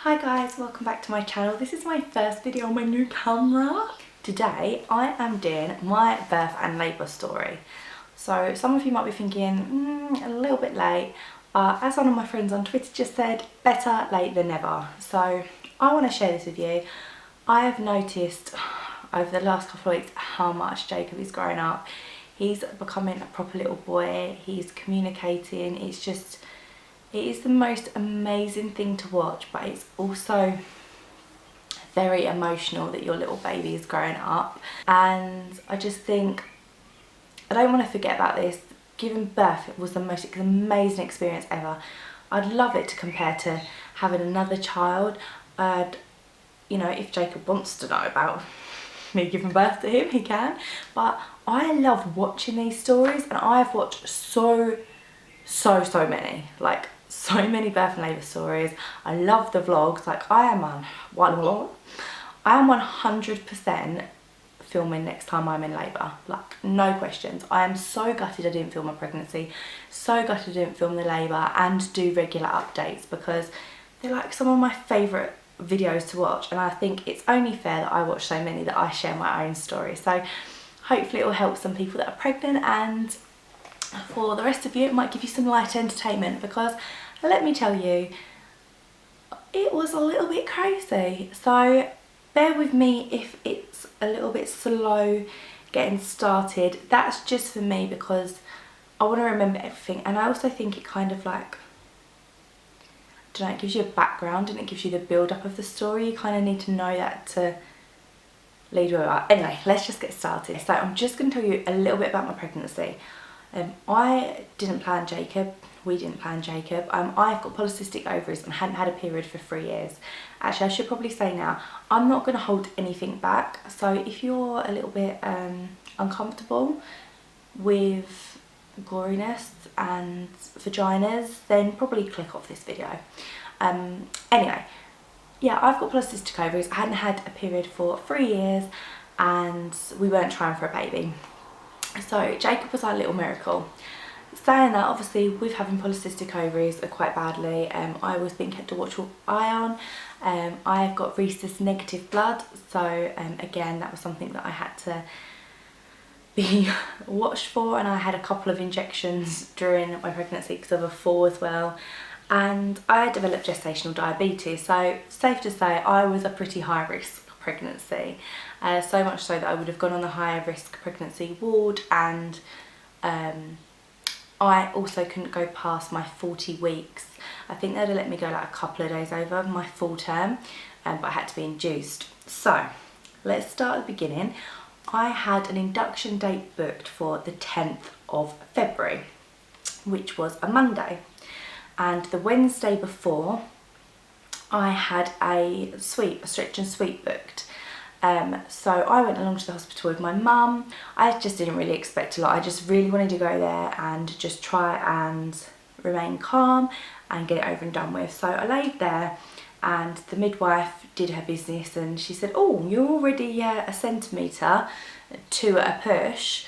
Hi guys, welcome back to my channel. This is my first video on my new camera. Today I am doing my birth and labour story. So some of you might be thinking, a little bit late, but as one of my friends on Twitter just said, better late than never. So I want to share this with you. I have noticed over the last couple of weeks how much Jacob is growing up. He's becoming a proper little boy, he's communicating, it is the most amazing thing to watch, but it's also very emotional that your little baby is growing up. And I just think, I don't want to forget about this. Giving birth was the most amazing experience ever. I'd love it to compare to having another child. You know, if Jacob wants to know about me giving birth to him, he can. But I love watching these stories, and I've watched so many, like so many birth and labour stories. I love the vlogs. Like I am 100% filming next time I'm in labour, like no questions. I am so gutted I didn't film my pregnancy, so gutted I didn't film the labour and do regular updates, because they're like some of my favourite videos to watch, and I think it's only fair that I watch so many that I share my own story. So hopefully it will help some people that are pregnant, and for the rest of you it might give you some light entertainment, because let me tell you, it was a little bit crazy. So bear with me if it's a little bit slow getting started. That's just for me because I want to remember everything, and I also think it kind of like, I don't know, it gives you a background and it gives you the build up of the story. You kind of need to know that to lead you up. Anyway, let's just get started. So I'm just going to tell you a little bit about my pregnancy. I didn't plan Jacob. We didn't plan Jacob. I've got polycystic ovaries and hadn't had a period for 3 years. Actually, I should probably say now, I'm not going to hold anything back. So if you're a little bit uncomfortable with goriness and vaginas, then probably click off this video. Anyway, yeah, I've got polycystic ovaries. I hadn't had a period for 3 years and we weren't trying for a baby. So Jacob was our little miracle. Saying that, obviously with having polycystic ovaries quite badly, I was being kept a watchful eye on. I've got rhesus negative blood, so again that was something that I had to be watched for, and I had a couple of injections during my pregnancy because of a fall as well. And I developed gestational diabetes, so safe to say I was a pretty high risk pregnancy, so much so that I would have gone on the higher risk pregnancy ward, and I also couldn't go past my 40 weeks. I think they'd have let me go like a couple of days over my full term, but I had to be induced. So let's start at the beginning. I had an induction date booked for the 10th of February, which was a Monday. And the Wednesday before, I had a stretch and sweep booked. So I went along to the hospital with my mum. I just didn't really expect a lot. I just really wanted to go there and just try and remain calm and get it over and done with. So I laid there and the midwife did her business, and she said, oh, you're already a centimetre to a push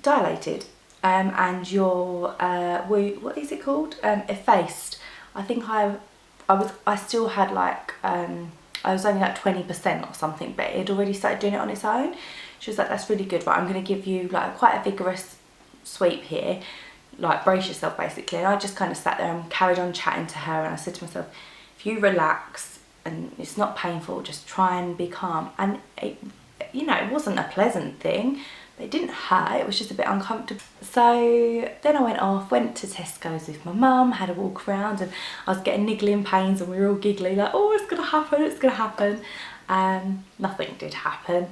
dilated, and you're, what is it called? Effaced. I think I still had like, I was only like 20% or something, but it had already started doing it on its own. She was like, that's really good, right? I'm going to give you like quite a vigorous sweep here, like brace yourself basically. And I just kind of sat there and carried on chatting to her, and I said to myself, if you relax and it's not painful, just try and be calm. And it, you know, it wasn't a pleasant thing, but it didn't hurt, it was just a bit uncomfortable. So then I went to Tesco's with my mum, had a walk around, and I was getting niggling pains and we were all giggling like, oh, it's gonna happen, it's gonna happen. Nothing did happen.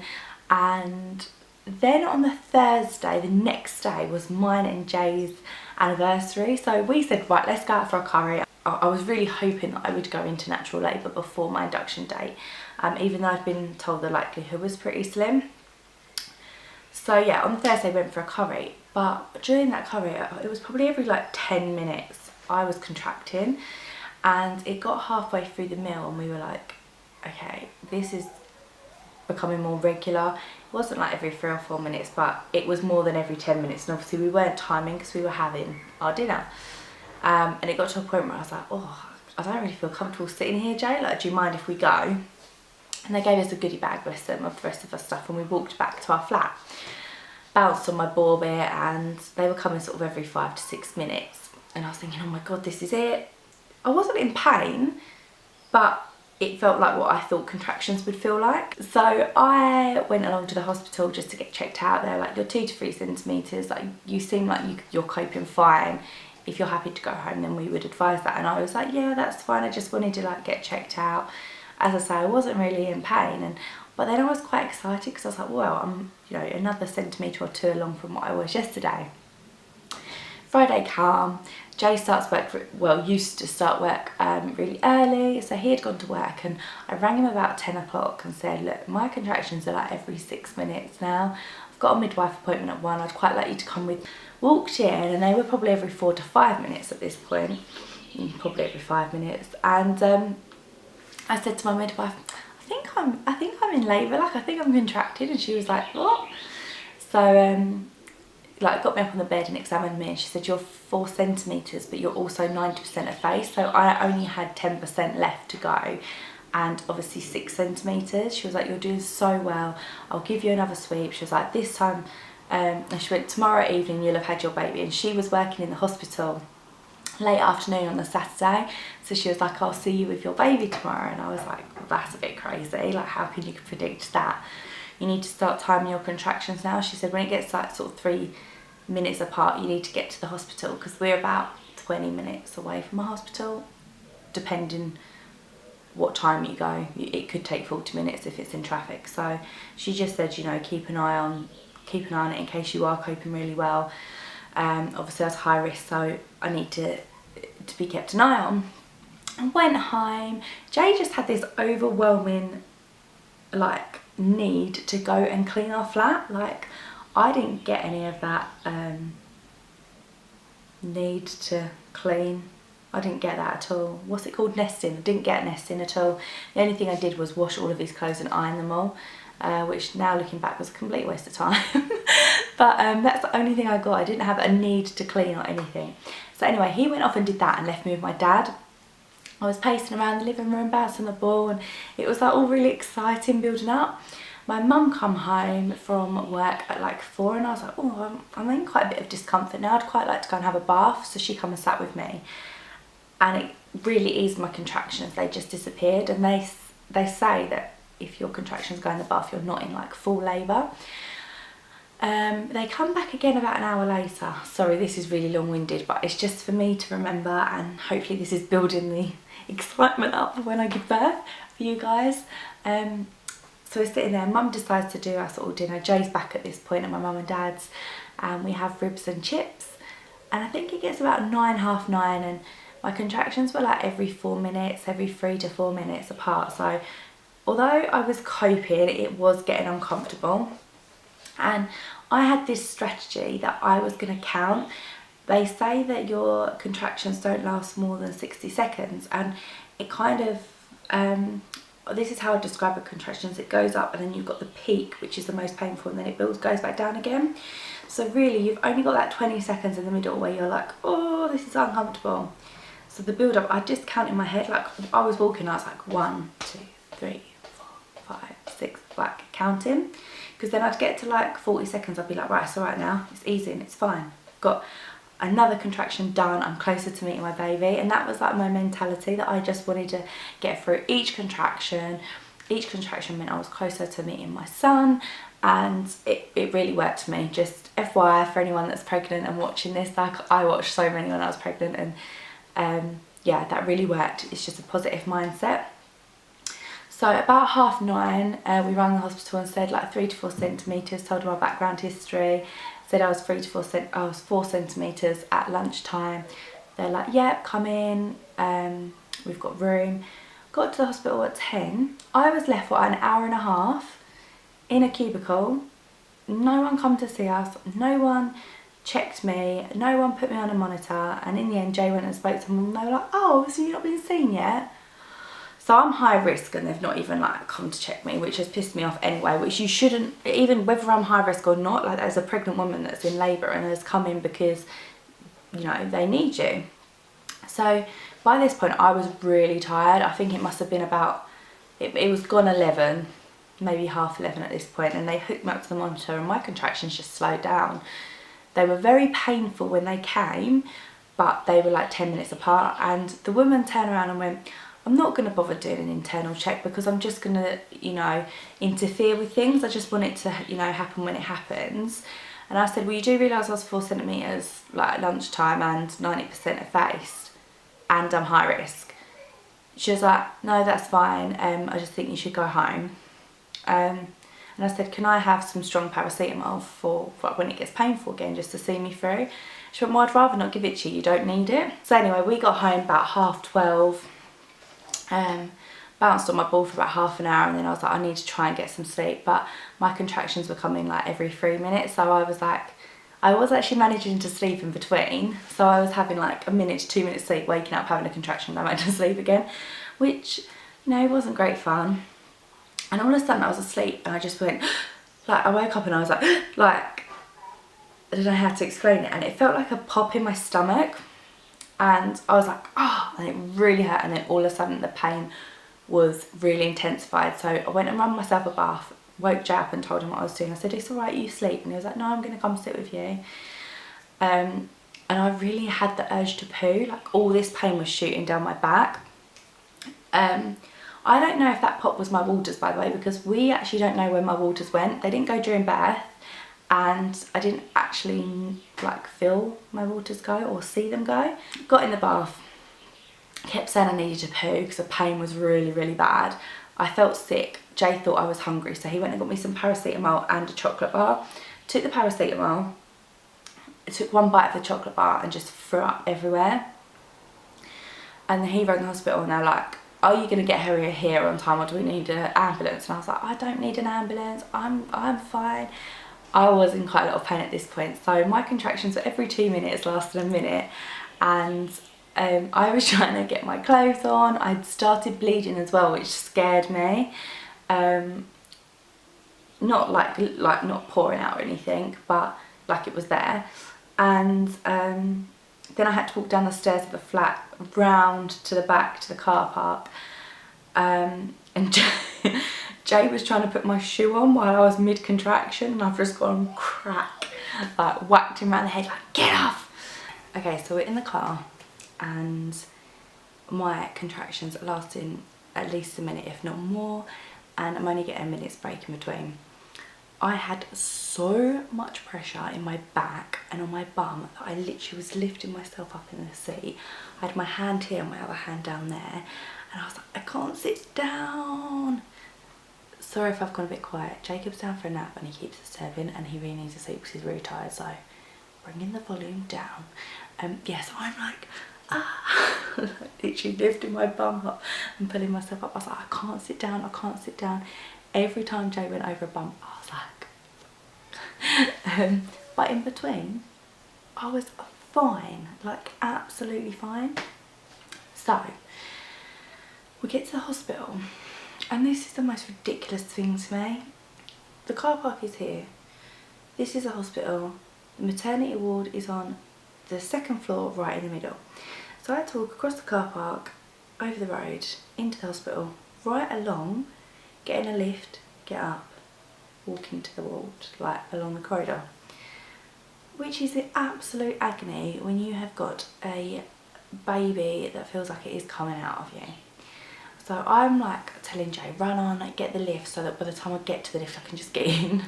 And then on the Thursday, the next day, was mine and Jay's anniversary. So we said, right, let's go out for a curry. I was really hoping that I would go into natural labour before my induction date, even though I've been told the likelihood was pretty slim. So yeah, on Thursday we went for a curry, but during that curry, it was probably every like 10 minutes I was contracting, and it got halfway through the meal and we were like, okay, this is becoming more regular. It wasn't like every 3 or 4 minutes, but it was more than every 10 minutes, and obviously we weren't timing because we were having our dinner. And it got to a point where I was like, oh, I don't really feel comfortable sitting here, Jay, like, do you mind if we go? And they gave us a goodie bag, bless them, of the rest of our stuff, and we walked back to our flat. Bounced on my ball bit, and they were coming sort of every 5 to 6 minutes. And I was thinking, oh my God, this is it. I wasn't in pain, but it felt like what I thought contractions would feel like. So I went along to the hospital just to get checked out. They're like, you're 2 to 3 centimetres, like you seem like you're coping fine. If you're happy to go home, then we would advise that. And I was like, yeah, that's fine. I just wanted to like get checked out. As I say, I wasn't really in pain, but then I was quite excited because I was like, well, I'm, you know, another centimetre or 2 along from what I was yesterday. Friday come, Jay starts work, used to start work really early, so he had gone to work, and I rang him about 10 o'clock and said, look, my contractions are like every 6 minutes now. I've got a midwife appointment at 1, I'd quite like you to come with. Walked in, and they were probably every 4 to 5 minutes at this point, probably every 5 minutes, and I said to my midwife, I think I'm in labour, like I think I'm contracted, and she was like, what? So like got me up on the bed and examined me, and she said, you're 4 centimetres, but you're also 90% effaced, so I only had 10% left to go, and obviously 6 centimetres. She was like, you're doing so well, I'll give you another sweep. She was like, this time, and she went, tomorrow evening you'll have had your baby, and she was working in the hospital late afternoon on the Saturday, so she was like, I'll see you with your baby tomorrow. And I was like, well, that's a bit crazy, like how can you predict that? You need to start timing your contractions now. She said when it gets like sort of 3 minutes apart, you need to get to the hospital, because we're about 20 minutes away from a hospital, depending what time you go. It could take 40 minutes if it's in traffic. So she just said, you know, keep an eye on it in case you are coping really well. Obviously that's high risk, so I need to be kept an eye on. I went home. Jay just had this overwhelming like need to go and clean our flat. Like I didn't get any of that need to clean. I didn't get that at all. What's it called? Nesting. I didn't get nesting at all. The only thing I did was wash all of his clothes and iron them all, which now looking back was a complete waste of time. But that's the only thing I got. I didn't have a need to clean or anything. So anyway, he went off and did that and left me with my dad. I was pacing around the living room, bouncing the ball, and it was like all really exciting building up. My mum come home from work at like 4, and I was like, oh, I'm in quite a bit of discomfort now. I'd quite like to go and have a bath. So she come and sat with me, and it really eased my contractions. They just disappeared, and they say that if your contractions go in the bath, you're not in like full labour. They come back again about an hour later. Sorry, this is really long-winded, but it's just for me to remember, and hopefully this is building the excitement up for when I give birth for you guys. So we're sitting there, Mum decides to do our sort of dinner. Jay's back at this point at my mum and dad's, and we have ribs and chips. And I think it gets about 9, half 9, and my contractions were like every 4 minutes, every 3 to 4 minutes apart. So although I was coping, it was getting uncomfortable. And I had this strategy that I was going to count. They say that your contractions don't last more than 60 seconds, and it kind of, this is how I describe a contractions. It goes up, and then you've got the peak, which is the most painful, and then it goes back down again. So really, you've only got that 20 seconds in the middle where you're like, oh, this is uncomfortable. So the build up, I just count in my head, like I was walking, I was like 1, 2, 3, 4, 5, 6, like counting. Because then I'd get to like 40 seconds, I'd be like, right, it's all right now, it's easy and it's fine. Got another contraction done, I'm closer to meeting my baby. And that was like my mentality, that I just wanted to get through each contraction. Each contraction meant I was closer to meeting my son, and it really worked for me. Just FYI for anyone that's pregnant and watching this, like I watched so many when I was pregnant, and yeah, that really worked. It's just a positive mindset. So about half 9, we rang the hospital and said like 3 to 4 centimetres, told them our background history, said I was 4 centimetres at lunchtime. They're like, yep, come in, we've got room. Got to the hospital at 10. I was left for an hour and a half in a cubicle. No one come to see us, no one checked me, no one put me on a monitor, and in the end Jay went and spoke to them, and they were like, oh, so you've not been seen yet? So I'm high risk, and they've not even like come to check me, which has pissed me off anyway, which you shouldn't, even whether I'm high risk or not, like as a pregnant woman that's in labour and has come in because, you know, they need you. So by this point I was really tired. I think it must have been about, it was gone 11, maybe half 11 at this point, and they hooked me up to the monitor and my contractions just slowed down. They were very painful when they came, but they were like 10 minutes apart, and the woman turned around and went, I'm not going to bother doing an internal check because I'm just going to, you know, interfere with things. I just want it to, you know, happen when it happens. And I said, well, you do realise I was 4 centimetres like at lunchtime and 90% effaced and I'm high risk. She was like, no, that's fine. I just think you should go home. And I said, can I have some strong paracetamol for when it gets painful again, just to see me through? She went, well, I'd rather not give it to you. You don't need it. So anyway, we got home about 12:30. Bounced on my ball for about half an hour, and then I was like, I need to try and get some sleep. But my contractions were coming like every 3 minutes, so I was like, I was actually managing to sleep in between. So I was having like a minute to 2 minutes sleep, waking up, having a contraction, going back to sleep again, which, you know, wasn't great fun. And all of a sudden I was asleep and I just went, like, I woke up and I was like, I don't know how to explain it, and it felt like a pop in my stomach, and I was like, oh, and it really hurt, and then all of a sudden the pain was really intensified. So I went and ran myself a bath, woke Jay up and told him what I was doing. I said, it's all right, you sleep. And he was like, no, I'm going to come sit with you. And I really had the urge to poo, like all this pain was shooting down my back. I don't know if that pop was my waters, by the way, because we actually don't know where my waters went. They didn't go during birth, and I didn't actually like feel my waters go or see them go. Got in the bath, kept saying I needed to poo because the pain was really, really bad. I felt sick. Jay thought I was hungry, so he went and got me some paracetamol and a chocolate bar. Took the paracetamol, took one bite of the chocolate bar and just threw up everywhere. And then he rang the hospital and they're like, are you going to get her here on time, or do we need an ambulance? And I was like, I don't need an ambulance, I'm fine. I was in quite a lot of pain at this point, so my contractions were every 2 minutes, lasted a minute, and I was trying to get my clothes on. I'd started bleeding as well, which scared me. Not like not pouring out or anything, but like it was there. And then I had to walk down the stairs of the flat, round to the back to the car park. And Jay was trying to put my shoe on while I was mid-contraction, and I've just gone crack, like whacked him around the head, like, get off! Okay, so we're in the car, and my contractions are lasting at least a minute, if not more, and I'm only getting a minute's break in between. I had so much pressure in my back and on my bum that I literally was lifting myself up in the seat. I had my hand here and my other hand down there, and I was like, I can't sit down. Sorry if I've gone a bit quiet. Jacob's down for a nap and he keeps disturbing, and he really needs to sleep because he's really tired, so bringing the volume down. Yeah, so I'm like, literally lifting my bum up and pulling myself up. I was like, I can't sit down, I can't sit down. Every time Jay went over a bump, I was like, but in between, I was fine, like absolutely fine. So, we get to the hospital, and this is the most ridiculous thing to me. The car park is here. This is a hospital. The maternity ward is on the second floor, right in the middle. So I had to walk across the car park, over the road, into the hospital, right along, get in a lift, get up, walk into the ward, like along the corridor. Which is the absolute agony when you have got a baby that feels like it is coming out of you. So I'm like telling Jay, run on, like, get the lift, so that by the time I get to the lift I can just get in.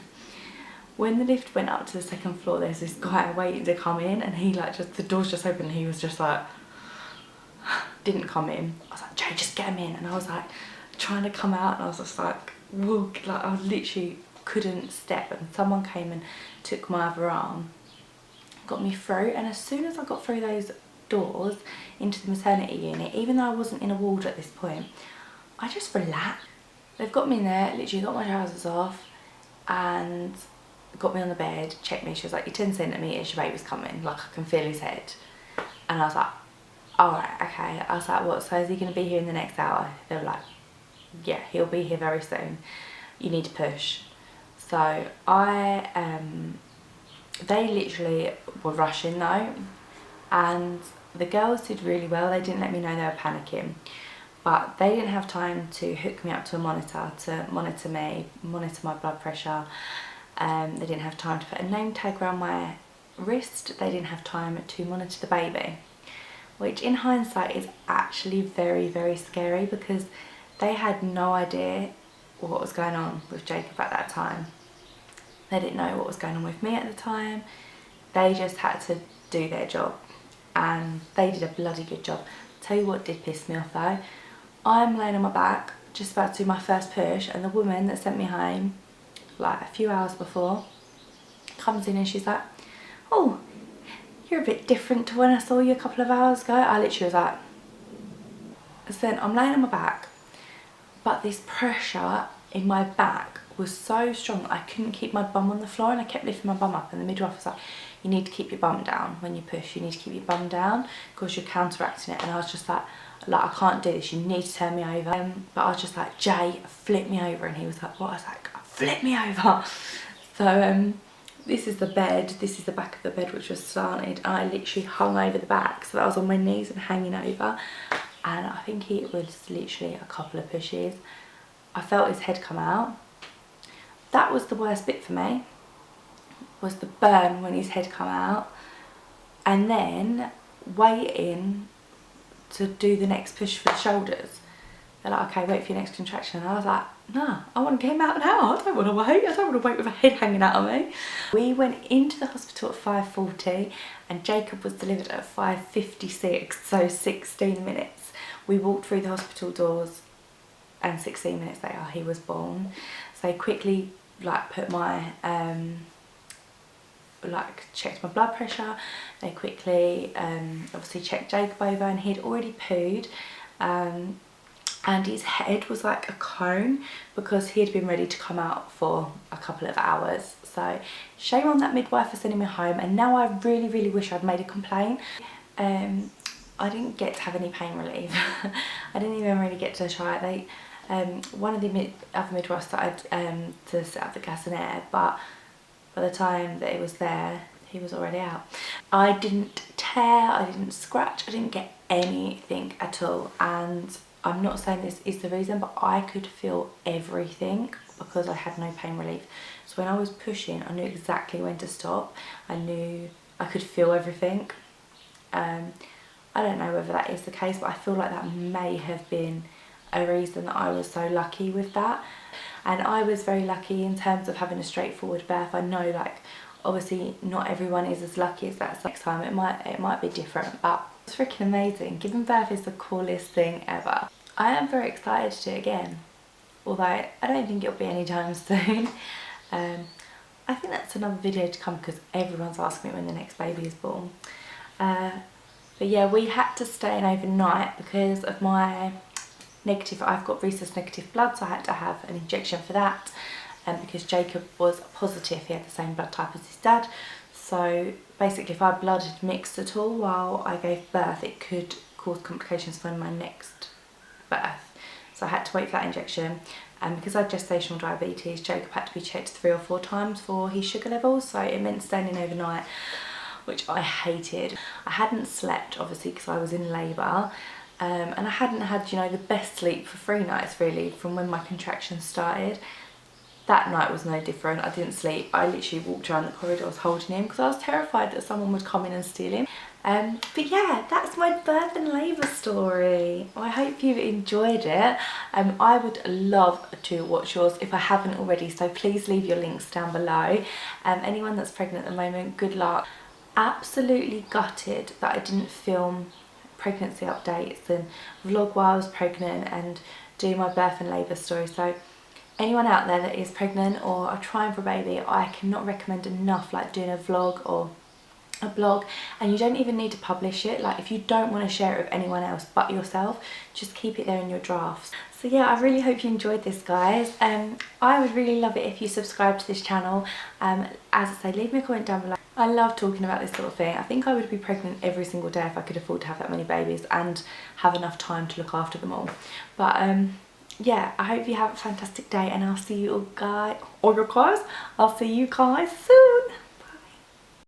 When the lift went up to the second floor, there's this guy waiting to come in, and he like just, the door's just open, and he was just like, didn't come in. I was like, Jay, just get him in. And I was like trying to come out, and I was just like, walk, like I literally couldn't step, and someone came and took my other arm, got me through. And as soon as I got through those doors into the maternity unit, even though I wasn't in a ward at this point, I just relaxed. They've got me in there, literally got my trousers off and got me on the bed, checked me. She was like, you're 10 centimetres, your baby's coming, like I can feel his head. And I was like, alright, okay. I was like, what, so is he going to be here in the next hour? They were like, yeah, he'll be here very soon. You need to push. So they literally were rushing though, and The girls did really well. They didn't let me know they were panicking, but they didn't have time to hook me up to a monitor to monitor me, monitor my blood pressure. They didn't have time to put a name tag around my wrist. They didn't have time to monitor the baby, which in hindsight is actually very, very scary, because they had no idea what was going on with Jacob at that time. They didn't know what was going on with me at the time. They just had to do their job, and they did a bloody good job. Tell you what did piss me off though. I'm laying on my back, just about to do my first push, and the woman that sent me home, like a few hours before, comes in and she's like, "Oh, you're a bit different to when I saw you a couple of hours ago." I literally was like, so then I'm laying on my back, but this pressure in my back was so strong I couldn't keep my bum on the floor, and I kept lifting my bum up, and the midwife was like, "You need to keep your bum down when you push, you need to keep your bum down because you're counteracting it." And I was just like, I can't do this, you need to turn me over. But I was just like, "Jay, flip me over." And he was like, "What?" I was like, "Flip me over." So this is the bed, this is the back of the bed, which was slanted, and I literally hung over the back, so that I was on my knees and hanging over, and I think it was literally a couple of pushes. I felt his head come out. That was the worst bit for me, was the burn when his head come out, and then waiting to do the next push for the shoulders. They're like, "Okay, wait for your next contraction." And I was like, "Nah, I want to get him out now. I don't want to wait. I don't want to wait with a head hanging out of me." We went into the hospital at 5:40 and Jacob was delivered at 5:56, so 16 minutes. We walked through the hospital doors and 16 minutes later he was born. So they quickly put my checked my blood pressure. They quickly obviously checked Jacob over, and he'd already pooed, and his head was like a cone because he had been ready to come out for a couple of hours. So shame on that midwife for sending me home, and now I really, really wish I'd made a complaint. I didn't get to have any pain relief. I didn't even really get to try it. One of the other midwives started to set up the gas and air, but by the time that it was there, he was already out. I didn't tear, I didn't scratch, I didn't get anything at all, and I'm not saying this is the reason, but I could feel everything because I had no pain relief. So when I was pushing, I knew exactly when to stop. I knew I could feel everything. I don't know whether that is the case, but I feel like that may have been a reason that I was so lucky with that. And I was very lucky in terms of having a straightforward birth. I know, like, obviously not everyone is as lucky as that. Next time it might be different, but it's freaking amazing. Giving birth is the coolest thing ever. I am very excited to do it again, although I don't think it'll be anytime soon. I think that's another video to come because everyone's asking me when the next baby is born. But yeah, we had to stay in overnight because of my negative. I've got rhesus negative blood, so I had to have an injection for that. And because Jacob was positive, he had the same blood type as his dad. So basically, if our blood had mixed at all while I gave birth, it could cause complications for my next birth. So I had to wait for that injection. And because I had gestational diabetes, Jacob had to be checked 3 or 4 times for his sugar levels. So it meant staying in overnight, which I hated. I hadn't slept, obviously, because I was in labour. And I hadn't had, you know, the best sleep for 3 nights, really, from when my contractions started. That night was no different. I didn't sleep. I literally walked around the corridors holding him because I was terrified that someone would come in and steal him. But yeah, that's my birth and labour story. I hope you enjoyed it. I would love to watch yours if I haven't already, so please leave your links down below. Anyone that's pregnant at the moment, good luck. Absolutely gutted that I didn't film pregnancy updates and vlog while I was pregnant and do my birth and labour story. So anyone out there that is pregnant or are trying for a baby, I cannot recommend enough like doing a vlog or a blog. And you don't even need to publish it. Like, if you don't want to share it with anyone else but yourself, just keep it there in your drafts. So yeah, I really hope you enjoyed this, guys. I would really love it if you subscribe to this channel. As I say, leave me a comment down below. I love talking about this sort of thing. I think I would be pregnant every single day if I could afford to have that many babies and have enough time to look after them all. But yeah, I hope you have a fantastic day, and I'll see you all guys, I'll see you guys soon.